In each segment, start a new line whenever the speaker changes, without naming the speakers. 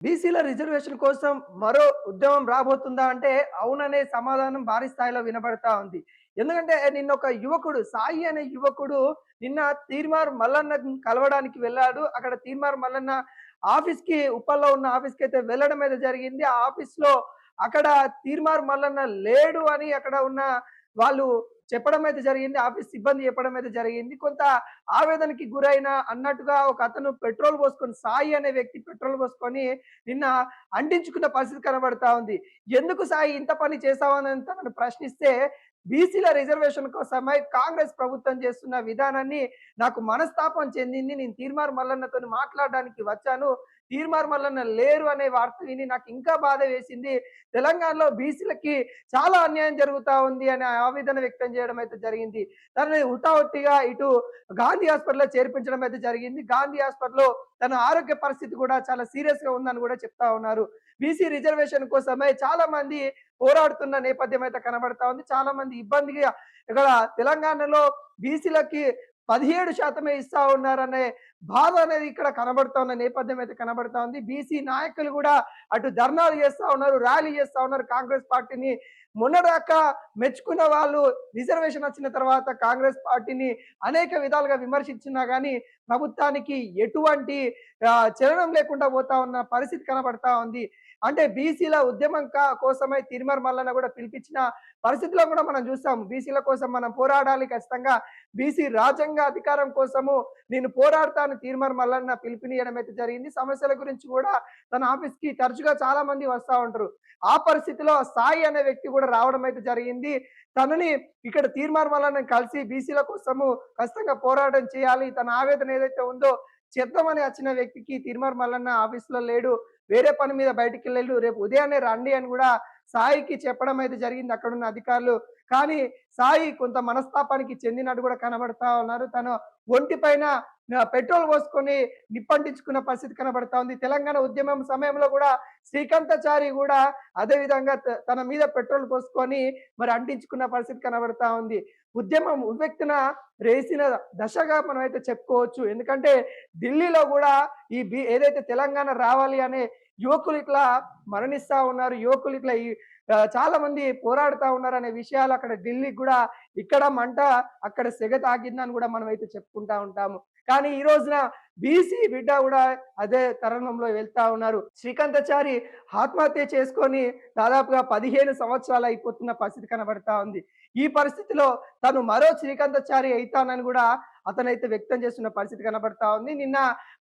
బీసీల రిజర్వేషన్ కోసం మరో ఉద్యమం రాబోతుందా అంటే అవుననే సమాధానం భారీ స్థాయిలో వినబడతా ఉంది. ఎందుకంటే నిన్న ఒక యువకుడు సాయి అనే యువకుడు నిన్న తీర్మార్ మల్లన్నని కలవడానికి వెళ్ళాడు. అక్కడ తీర్మార్ మల్లన్న ఆఫీస్‌కి ఉప్పల్లో ఉన్న ఆఫీస్‌కైతే వెళ్ళడం అయితే జరిగింది. ఆ ఆఫీస్‌లో అక్కడ తీర్మార్ మల్లన్న లేడు అని అక్కడ ఉన్న వాళ్ళు చెప్పడం అయితే జరిగింది. ఆఫీస్ సిబ్బంది చెప్పడం అయితే జరిగింది. కొంత ఆవేదనకి గురైన అన్నట్టుగా ఒక అతను పెట్రోల్ పోసుకొని సాయి అనే వ్యక్తి పెట్రోల్ పోసుకొని నిన్న అంటించుకున్న పరిస్థితి కనబడతా ఉంది. ఎందుకు సాయి ఇంత పని చేశావని తనను ప్రశ్నిస్తే, బీసీల రిజర్వేషన్ కోసమై కాంగ్రెస్ ప్రభుత్వం చేస్తున్న విధానాన్ని నాకు మనస్తాపం చెందింది. నేను తీర్మార్ మల్లన్నతోని మాట్లాడడానికి వచ్చాను. తీర్మార్ మల్లన్న లేరు అనే వార్త విని నాకు ఇంకా బాధ వేసింది. తెలంగాణలో బీసీలకి చాలా అన్యాయం జరుగుతా ఉంది అనే ఆవేదన వ్యక్తం చేయడం అయితే జరిగింది. తనని హుటాహుటిగా ఇటు గాంధీ హాస్పిటల్‌లో చేర్పించడం అయితే జరిగింది. గాంధీ హాస్పిటల్‌లో తన ఆరోగ్య పరిస్థితి కూడా చాలా సీరియస్‌గా ఉందని కూడా చెప్తా ఉన్నారు. బీసీ రిజర్వేషన్ కోసమై చాలా మంది పోరాడుతున్న నేపథ్యం అయితే కనబడతా ఉంది. చాలా మంది ఇబ్బందిగా ఇక్కడ తెలంగాణలో బీసీలకి 17% ఇస్తా ఉన్నారనే బాధ అనేది ఇక్కడ కనబడుతా ఉన్న నేపథ్యం అయితే కనబడతా ఉంది. బీసీ నాయకులు కూడా అటు ధర్నాలు చేస్తా ఉన్నారు, ర్యాలీ చేస్తా ఉన్నారు కాంగ్రెస్ పార్టీని. మొన్నదాకా మెచ్చుకున్న వాళ్ళు రిజర్వేషన్ వచ్చిన తర్వాత కాంగ్రెస్ పార్టీని అనేక విధాలుగా విమర్శించినా గానీ ప్రభుత్వానికి ఎటువంటి చలనం లేకుండా పోతా ఉన్న పరిస్థితి కనబడతా ఉంది. అంటే బీసీల ఉద్యమం కోసమై తీర్మార్ మల్లన్న కూడా పిలిపించిన పరిస్థితిలో కూడా మనం చూస్తాం. బీసీల కోసం మనం పోరాడాలి ఖచ్చితంగా. బీసీ రాజ్యాంగ అధికారం కోసము నేను పోరాడతాను తీర్మార్ మల్లన్న పిలుపునియడం అయితే జరిగింది. సమస్యల గురించి కూడా తన ఆఫీస్‌కి తరచుగా చాలా మంది వస్తా ఉంటారు. ఆ పరిస్థితిలో సాయి అనే వ్యక్తి కూడా రావడం అయితే జరిగింది. తనని ఇక్కడ తీర్మార్ మల్లన్నని కలిసి బీసీల కోసము ఖచ్చితంగా పోరాటం చేయాలి. తన ఆవేదన ఏదైతే ఉందో చెప్దామని వచ్చిన వ్యక్తికి తీర్మార్ మల్లన్న ఆఫీస్‌లో లేడు. వేరే పని మీద బయటికెళ్ళిండు. రేపు ఉదయాన్నే రండి అని గూడా సాయికి చెప్పడం అయితే జరిగింది అక్కడున్న అధికారులు. కానీ సాయి కొంత మనస్తాపానికి చెందినట్టు గూడా కనబడతా ఉన్నారు. తను ఒంటి పైన పెట్రోల్ పోసుకొని నిప్పంటించుకున్న పరిస్థితి కనబడతా ఉంది. తెలంగాణ ఉద్యమం సమయంలో గూడా శ్రీకాంతాచారి గూడా అదే విధంగా తన మీద పెట్రోల్ పోసుకొని మరి అంటించుకున్న పరిస్థితి కనబడతా ఉంది. ఉద్యమం ఉవ్వెత్తున రేసిన దశగా మనమైతే చెప్పుకోవచ్చు. ఎందుకంటే ఢిల్లీలో గూడా ఏదైతే తెలంగాణ రావాలి అనే యువకులు ఇట్లా మరణిస్తా ఉన్నారు. యువకులు ఇట్లా చాలా మంది పోరాడుతా ఉన్నారనే విషయాలు అక్కడ ఢిల్లీకి గూడా ఇక్కడ మంట, అక్కడ సెగ తాకిందని గూడా మనమైతే చెప్పుకుంటా ఉంటాము. కానీ ఈ రోజున బీసీ బిడ్డ గూడా అదే తరుణంలో వెళ్తా ఉన్నారు. శ్రీకాంతాచారి ఆత్మహత్య చేసుకొని దాదాపుగా 15 సంవత్సరాలు అయిపోతున్న పరిస్థితి కనబడతా ఉంది. ఈ పరిస్థితిలో తను మరో శ్రీకాంతాచారి అయితానని గూడా అతనైతే వ్యక్తం చేస్తున్న పరిస్థితి కనబడతా ఉంది. నిన్న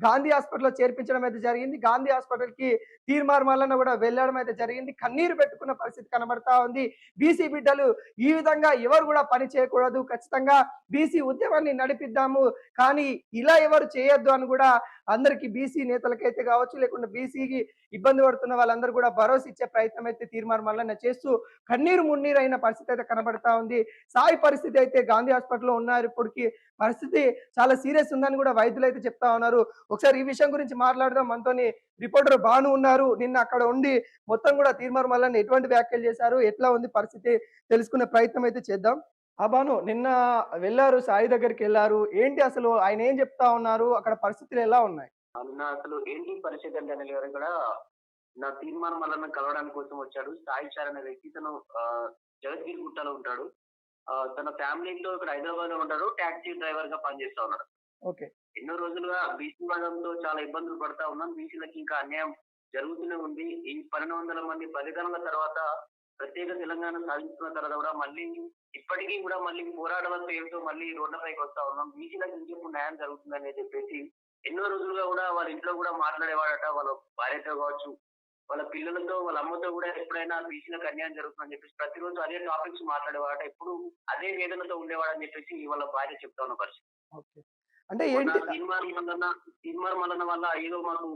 గాంధీ హాస్పిటల్‌లో చేర్పించడం అయితే జరిగింది. గాంధీ హాస్పిటల్‌కి తీర్మార్ మల్లన్న కూడా వెళ్ళడం అయితే జరిగింది. కన్నీరు పెట్టుకున్న పరిస్థితి కనబడతా ఉంది. బీసీ బిడ్డలు ఈ విధంగా ఎవరు కూడా పని చేయకూడదు. ఖచ్చితంగా బీసీ ఉద్యమాన్ని నడిపిద్దాము. కానీ ఇలా ఎవరు చేయొద్దు అని కూడా అందరికీ బీసీ నేతలకైతే కావచ్చు, లేకుంటే బీసీకి ఇబ్బంది పడుతున్న వాళ్ళందరూ కూడా భరోసా ఇచ్చే ప్రయత్నం అయితే తీర్మార్ మల్లన్న చేస్తూ కన్నీరు మున్నీరైన పరిస్థితి అయితే కనబడతా ఉంది. సాయి పరిస్థితి అయితే గాంధీ హాస్పిటల్‌లో ఉన్నారు. ఇప్పటికి పరిస్థితి చాలా సీరియస్ ఉందని కూడా వైద్యులైతే చెప్తా ఉన్నారు. ఒకసారి ఈ విషయం గురించి మాట్లాడదాం. మనతోని రిపోర్టర్ భాను ఉన్నారు. నిన్న అక్కడ ఉండి మొత్తం కూడా తీర్మార్ మల్లన్న ఎటువంటి వ్యాఖ్యలు చేశారు? ఎట్లా ఉంది పరిస్థితి తెలుసుకునే ప్రయత్నం అయితే చేద్దాం. ఆ! భాను నిన్న వెళ్లారు సాయి దగ్గరికెళ్లారు. ఏంటి అసలు ఆయన ఏం చెప్తా ఉన్నారు? అక్కడ పరిస్థితులు ఎలా ఉన్నాయి?
నిన్న అసలు ఏంటి పరిస్థితి అంటే అనిల్ గారు ఇక్కడ నా తీర్మానం వలన కలవడానికి కోసం వచ్చాడు. సాయి చార్ అనే వ్యక్తి తను జగద్గిరిగుట్టలో ఉంటాడు. తన ఫ్యామిలీతో ఇక్కడ హైదరాబాద్‌లో ఉంటాడు. టాక్సీ డ్రైవర్‌గా పనిచేస్తా ఉన్నాడు.
ఓకే.
ఎన్నో రోజులుగా బీసీ వాదంతో చాలా ఇబ్బందులు పడతా ఉన్నాం. బీసీలకి ఇంకా అన్యాయం జరుగుతూనే ఉంది. ఈ 1200 మంది బలిదానాల తర్వాత ప్రత్యేక తెలంగాణ సాధించుకున్న తర్వాత కూడా మళ్ళీ ఇప్పటికీ కూడా మళ్ళీ పోరాటాల పేరుతో మళ్ళీ రోడ్లపైకి వస్తా ఉన్నాం. బీసీలకు ఇంకెప్పుడు న్యాయం జరుగుతుందని చెప్పేసి ఎన్నో రోజులుగా కూడా వాళ్ళ ఇంట్లో కూడా మాట్లాడేవాడట. వాళ్ళ భార్యతో కావచ్చు, వాళ్ళ పిల్లలతో, వాళ్ళ అమ్మతో కూడా ఎప్పుడైనా బీసీలకు అన్యాయం జరుగుతుందని చెప్పేసి ప్రతిరోజు అదే టాపిక్స్ మాట్లాడేవాడట. ఎప్పుడు అదే వేదనతో ఉండేవాడని చెప్పేసి వాళ్ళ భార్య చెప్తా ఉన్న పరిస్థితి.
ఓకే. అంటే
మొన్న
ఏంటి
తీర్మానం మల్లన్న వల్ల ఏదో మాకు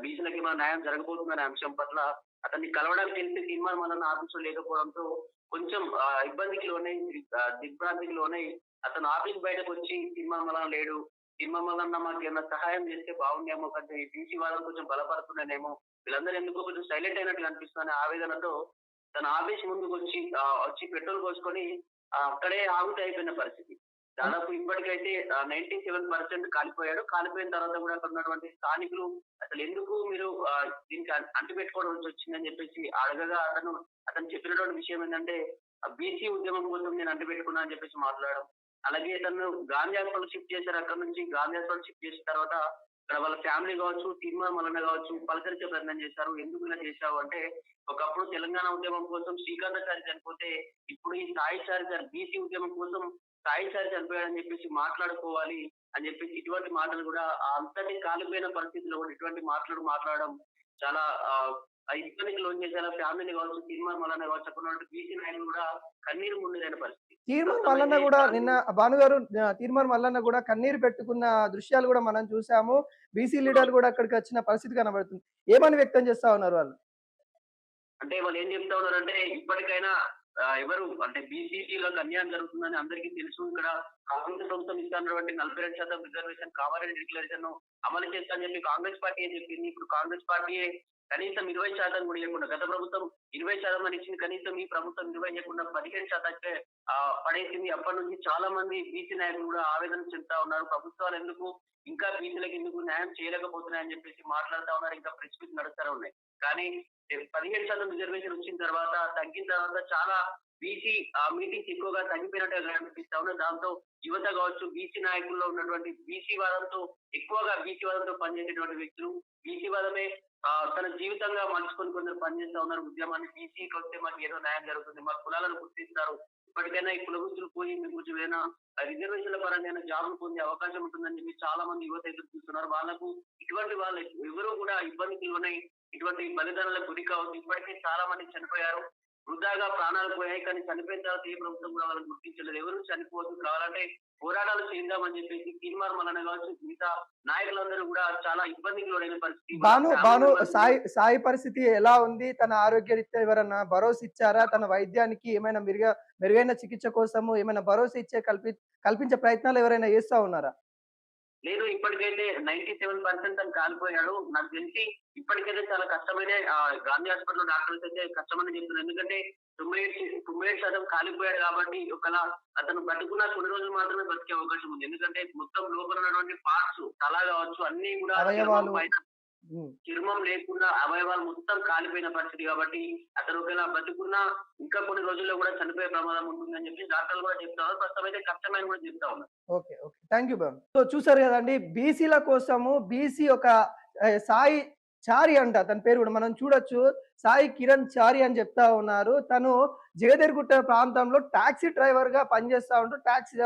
బీసీలకి ఏమైనా న్యాయం జరగబోతుందనే అంశం పట్ల అతన్ని కలవడానికి వెళ్తే తీర్మానం మల్లన్న ఆఫీసులో లేకపోవడంతో కొంచెం ఇబ్బందికి లోనై దిగ్భ్రాంతికి లోనై అతను ఆఫీస్ బయటకు వచ్చి తీర్మానం మల్లన్న లేడు. తీర్మానం మల్లన్న మాకేమైనా సహాయం చేస్తే బాగుండేమో, కంటే ఈ బీసీ వాళ్ళని కొంచెం బలపడుతున్నానేమో, వీళ్ళందరూ ఎందుకో కొంచెం సైలెంట్ అయినట్లు అనిపిస్తుందనే ఆవేదనతో తన ఆఫీస్ ముందుకు వచ్చి పెట్రోల్ పోసుకొని అక్కడే ఆగుతూ అయిపోయిన పరిస్థితి. దాదాపు ఇప్పటికైతే 97% కాలిపోయాడు. కాలిపోయిన తర్వాత కూడా అక్కడ ఉన్నటువంటి స్థానికులు అసలు ఎందుకు మీరు దీనికి అంటిపెట్టుకోవాల్సి వచ్చిందని చెప్పేసి అడగగా అతను చెప్పినటువంటి విషయం ఏంటంటే బీసీ ఉద్యమం కోసం నేను అంటిపెట్టుకున్నా అని చెప్పేసి మాట్లాడడం. అలాగే తను గాంధీ హాస్పిటల్ షిఫ్ట్ చేశారు. అక్కడ నుంచి గాంధీ హాస్పిటల్ షిఫ్ట్ చేసిన తర్వాత ఇక్కడ వాళ్ళ ఫ్యామిలీ కావచ్చు, తీర్మానం మల్లన్న కావచ్చు పలకరించే ప్రయత్నం చేశారు. ఎందుకు ఇలా చేశావు అంటే, ఒకప్పుడు తెలంగాణ ఉద్యమం కోసం శ్రీకాంతాచారి చనిపోతే ఇప్పుడు ఈ సాయిచారి గారు బీసీ ఉద్యమం కోసం సాయిచారి చనిపోయాడని చెప్పేసి మాట్లాడుకోవాలి అని చెప్పేసి ఇటువంటి మాటలు కూడా అంతటి కాలిపోయిన పరిస్థితిలో కూడా ఇటువంటి మాటలు మాట్లాడడం చాలా ఇబ్బందికి లోన్ చేసేలా ఫ్యామిలీని కావచ్చు, తీర్మానం మల్లన్న కావచ్చు, అక్కడ ఉన్నటువంటి బీసీ నాయకులు కూడా కన్నీరు మున్నీరైన పరిస్థితి.
తీర్మార్ మల్లన్న
మొత్తమైతే
గూడా నిన్న భానుగారు తీర్మార్ మల్లన్న గూడా కన్నీరు పెట్టుకున్న దృశ్యాలు గూడా మనం చూసాము. బీసీ లీడర్లు గూడా అక్కడికొచ్చిన పరిస్థితి కనబడుతుంది. ఏమని వ్యక్తం చేస్తా ఉన్నారు వాళ్ళు?
అంటే వాళ్ళు ఏం చెప్తా ఉన్నారంటే ఇప్పటికైనా ఎవరు అంటే బీసీసీలకు అన్యాయం జరుగుతుందని అందరికీ తెలుసు. ఇక్కడ కాంగ్రెస్ ప్రభుత్వం ఇస్తున్నటువంటి 42% రిజర్వేషన్ కామారెడ్డి డిక్లరేషన్ అమలు చేస్తా అని చెప్పి కాంగ్రెస్ పార్టీ ఏం చెప్పింది. ఇప్పుడు కాంగ్రెస్ పార్టీ కనీసం 20% కూడా ఇవ్వకుండా, గత ప్రభుత్వం 20% అని ఇచ్చింది, కనీసం ఈ ప్రభుత్వం 20 ఇవ్వకుండా 17%కే పడేసింది. అప్పటి నుంచి చాలా మంది బీసీ నాయకులు కూడా ఆవేదన చెందుతా ఉన్నారు. ప్రభుత్వాలు ఎందుకు ఇంకా బీసీలకు ఎందుకు న్యాయం చేయలేకపోతున్నాయని చెప్పేసి మాట్లాడుతా ఉన్నారు. ఇంకా ప్రెస్ మీట్ నడుస్తూనే ఉన్నాయి. కానీ 17% రిజర్వేషన్ వచ్చిన తర్వాత తగ్గిన తర్వాత చాలా బీసీ మీటింగ్స్ ఎక్కువగా తగ్గిపోయినట్టుగా కనిపిస్తా ఉన్నాయి. దాంతో యువత కావచ్చు, బీసీ నాయకుల్లో ఉన్నటువంటి బీసీ వాదంతో ఎక్కువగా బీసీ వాదంతో పనిచేసేటువంటి వ్యక్తులు బీసీ వాదమే తన జీవితంగా మలుచుకొని కొందరు పనిచేస్తా ఉన్నారు. ఉద్యమాన్ని బీసీకి వస్తే మాకు ఏదో న్యాయం జరుగుతుంది, మా కులాలను గుర్తిస్తారు, ఇప్పటికైనా ఈ కుల వృత్తులు పోయి మీకు ఏదైనా రిజర్వేషన్ల పరంగా జాబులు పొందే అవకాశం ఉంటుందని చెప్పి చాలా మంది యువత ఎదురు చూస్తున్నారు. వాళ్ళకు ఇటువంటి వాళ్ళు ఎవరు కూడా ఇబ్బందికి లోనై ఇటువంటి బలిదానాలకు గురి కావద్దు. ఇప్పటికే చాలా మంది చనిపోయారు, వృధాగా ప్రాణాలు పోయాయి. కానీ చనిపోయిన తర్వాత ఏ ప్రభుత్వం కూడా వాళ్ళని గుర్తించలేదు. ఎవరు చనిపోవద్దు, కావాలంటే పోరాటాలు చేద్దామని చెప్పేసి తీర్మానం మల్లన్న కావచ్చు, మిగతా నాయకులందరూ కూడా చాలా ఇబ్బందికి లోనైన పరిస్థితి.
భాను సాయి పరిస్థితి ఎలా ఉంది? తన ఆరోగ్యరీత్యా ఎవరన్నా భరోసా ఇచ్చారా? తన వైద్యానికి ఏమైనా మెరుగైన చికిత్స కోసము ఏమైనా భరోసా కల్పించే ప్రయత్నాలు ఎవరైనా చేస్తా ఉన్నారా?
లేదు, ఇప్పటికైతే 97% అని కాలిపోయాడు. నాకు తెలిసి ఇప్పటికైతే చాలా కష్టమైన గాంధీ హాస్పిటల్ డాక్టర్స్ అయితే కష్టమని చెప్తున్నారు. ఎందుకంటే 97% కాలిపోయాడు కాబట్టి ఒకలా అతను బతుకున్న కొన్ని రోజులు మాత్రమే బతికే అవకాశం ఉంది. ఎందుకంటే మొత్తం లోపల ఉన్నటువంటి పార్ట్స్ తల కావచ్చు అన్ని కూడా
అవయవాలు
చర్మం లేకుండా అవయవాలు మొత్తం కాలిపోయిన పరిస్థితి కాబట్టి అతను ఒకవేళ బతుకున్నా ఇంకా కొన్ని రోజుల్లో కూడా చనిపోయే ప్రమాదం ఉంటుందని చెప్పి డాక్టర్లు కూడా చెప్తారు. ప్రస్తుతం అయితే కష్టమైన కూడా చెప్తా ఉన్నారు.
Okay. Okay. Thank you ma'am. So చూసారు గదండీ! బీసీల కోసము బీసీ ఒక సాయి చారి అంట అతని పేరు గూడా మనం చూడొచ్చు. సాయి కిరణ్ చారి అని చెప్తా ఉన్నారు. తను జగదేర్గుట్ట ప్రాంతంలో టాక్సీ డ్రైవర్‌గా పనిచేస్తా ఉంటూ టాక్సీ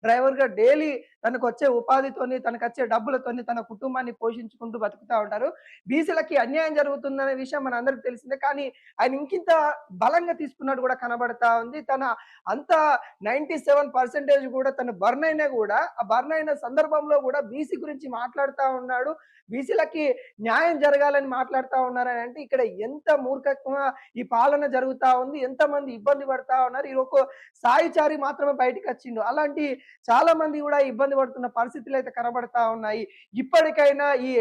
డ్రైవర్‌గా డైలీ తనకొచ్చే ఉపాధితోని, తనకొచ్చే డబ్బులతోని తన కుటుంబాన్ని పోషించుకుంటూ బతుకుతా ఉంటారు. బీసీలకి అన్యాయం జరుగుతుందనే విషయం మనందరికి తెలిసిందే. కానీ ఆయన ఇంకింత బలంగా తీసుకున్నట్టు గూడా కనబడతా ఉంది. తన అంత 97% గూడా తను బర్న్ అయినా గూడా, ఆ బర్న్ అయిన సందర్భంలో గూడా బీసీ గురించి మాట్లాడుతా ఉన్నాడు. బీసీలకి న్యాయం జరగాలని మాట్లాడుతా ఉన్నారని అంటే ఇక్కడ ఎంత మూర్ఖత్వంగా ఈ పాలన జరుగుతా ఉంది. ఎంతమంది ఇబ్బంది పడతా ఉన్నారు. ఈ ఒక సాయిచారి మాత్రమే బయటికొచ్చిండు. అలాంటి చాలా మంది గూడా ఇబ్బంది పడుతున్న పరిస్థితులైతే కనబడతా ఉన్నాయి. ఇప్పటికైనా ఈ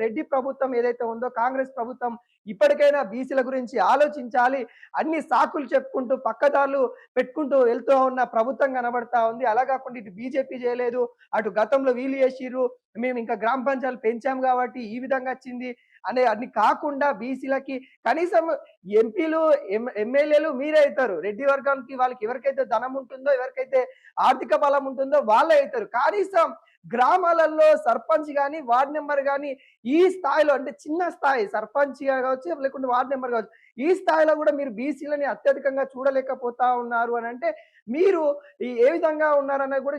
రెడ్డి ప్రభుత్వం ఏదైతే ఉందో కాంగ్రెస్ ప్రభుత్వం ఇప్పటికైనా బీసీల గురించి ఆలోచించాలి. అన్ని సాకులు చెప్పుకుంటూ పక్కదారులు పెట్టుకుంటూ వెళ్తూ ఉన్న ప్రభుత్వం కనబడతా ఉంది. అలా కాకుండా ఇటు బీజేపీ చేయలేదు, అటు గతంలో వీళ్ళు చేసిర్రు, మేము ఇంకా గ్రామ పంచాయతీలు పెంచాం కాబట్టి ఈ విధంగా వచ్చింది అనే అన్ని కాకుండా బీసీలకి కనీసం ఎంపీలు ఎమ్మెల్యేలు మీరే అవుతారు. రెడ్డి వర్గానికి వాళ్ళకి ఎవరికైతే ధనం ఉంటుందో, ఎవరికైతే ఆర్థిక బలం ఉంటుందో వాళ్ళే అవుతారు. కనీసం గ్రామాలలో సర్పంచ్ గాని, వార్డ్ మెంబర్ గాని ఈ స్థాయిలో అంటే చిన్న స్థాయి సర్పంచ్ కావచ్చు, లేకుంటే వార్డ్ మెంబర్ కావచ్చు, ఈ స్థాయిలో కూడా మీరు బీసీలని అత్యధికంగా చూడలేకపోతా ఉన్నారు అని అంటే మీరు ఏ విధంగా ఉన్నారన్నది కూడా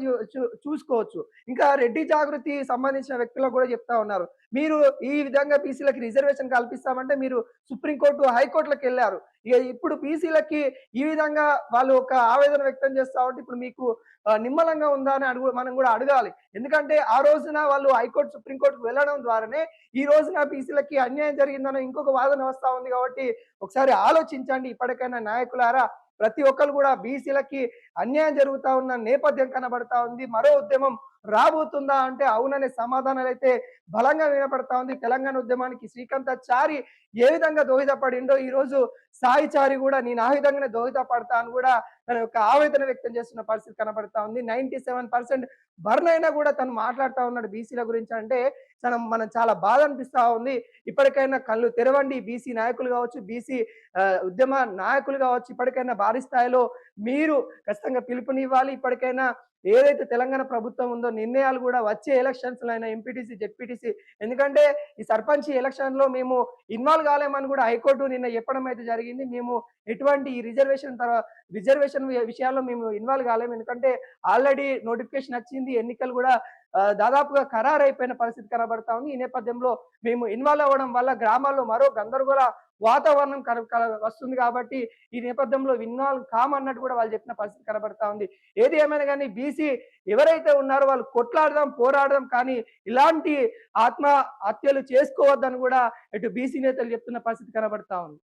చూసుకోవచ్చు. ఇంకా రెడ్డి జాగృతి సంబంధించిన వ్యక్తులకు కూడా చెప్తా ఉన్నారు. మీరు ఈ విధంగా బీసీలకి రిజర్వేషన్ కల్పిస్తామంటే మీరు సుప్రీంకోర్టు, హైకోర్టులకు వెళ్ళారు. ఇక ఇప్పుడు బీసీలకి ఈ విధంగా వాళ్ళు ఒక ఆవేదన వ్యక్తం చేస్తా ఉంటే ఇప్పుడు మీకు నిమ్మలంగా ఉందా అని మనం కూడా అడగాలి. ఎందుకంటే ఆ రోజున వాళ్ళు హైకోర్టు, సుప్రీంకోర్టుకు వెళ్ళడం ద్వారానే ఈ రోజున బీసీలకి అన్యాయం జరిగిందన్న ఇంకొక వాదన వస్తా ఉంది. కాబట్టి ఒకసారి ఆలోచించండి ఇప్పటికైనా నాయకులారా. ప్రతి ఒక్కరు కూడా బీసీలకి అన్యాయం జరుగుతా ఉన్న నేపథ్యం కనబడతా ఉంది. మరో ఉద్యమం రాబోతుందా అంటే అవుననే సమాధానాలు అయితే బలంగా వినపడతా ఉంది. తెలంగాణ ఉద్యమానికి శ్రీకాంతాచారి ఏ విధంగా దోహదపడిండో ఈ రోజు సాయిచారి కూడా నేను ఆ విధంగానే దోహదపడతా అని కూడా తన యొక్క ఆవేదన వ్యక్తం చేస్తున్న పరిస్థితి కనబడతా ఉంది. 97% బర్న్ అయినా కూడా తను మాట్లాడుతా ఉన్నాడు బీసీల గురించి అంటే మనం చాలా బాధ అనిపిస్తా ఉంది. ఇప్పటికైనా కళ్ళు తెరవండి బీసీ నాయకులు కావచ్చు, బీసీ ఉద్యమ నాయకులు కావచ్చు. ఇప్పటికైనా భారీ స్థాయిలో మీరు ఖచ్చితంగా పిలుపునివ్వాలి. ఇప్పటికైనా ఏదైతే తెలంగాణ ప్రభుత్వం ఉందో నిర్ణయాలు కూడా వచ్చే ఎలక్షన్స్ లో అయినా ఎంపీటీసీ, జెడ్పీటీసీ, ఎందుకంటే ఈ సర్పంచ్ ఎలక్షన్ లో మేము ఇన్వాల్వ్ కాలేమని కూడా హైకోర్టు నిన్న చెప్పడం అయితే జరిగింది. మేము ఎటువంటి ఈ రిజర్వేషన్ విషయాల్లో మేము ఇన్వాల్వ్ కాలేము. ఎందుకంటే ఆల్రెడీ నోటిఫికేషన్ వచ్చింది. ఎన్నికలు కూడా దాదాపుగా ఖరారైపోయిన పరిస్థితి కనబడతా ఉంది. ఈ నేపథ్యంలో మేము ఇన్వాల్వ్ అవ్వడం వల్ల గ్రామాల్లో మరో గందరగోళ వాతావరణం వస్తుంది కాబట్టి ఈ నేపథ్యంలో ఇన్వాల్వ్ కామన్నట్టు కూడా వాళ్ళు చెప్పిన పరిస్థితి కనబడతా ఉంది. ఏది ఏమైనా కానీ బీసీ ఎవరైతే ఉన్నారో వాళ్ళు కొట్లాడదాం, పోరాడదాం, కానీ ఇలాంటి ఆత్మహత్యలు చేసుకోవద్దని కూడా ఇటు బీసీ నేతలు చెప్తున్న పరిస్థితి కనబడతా ఉంది.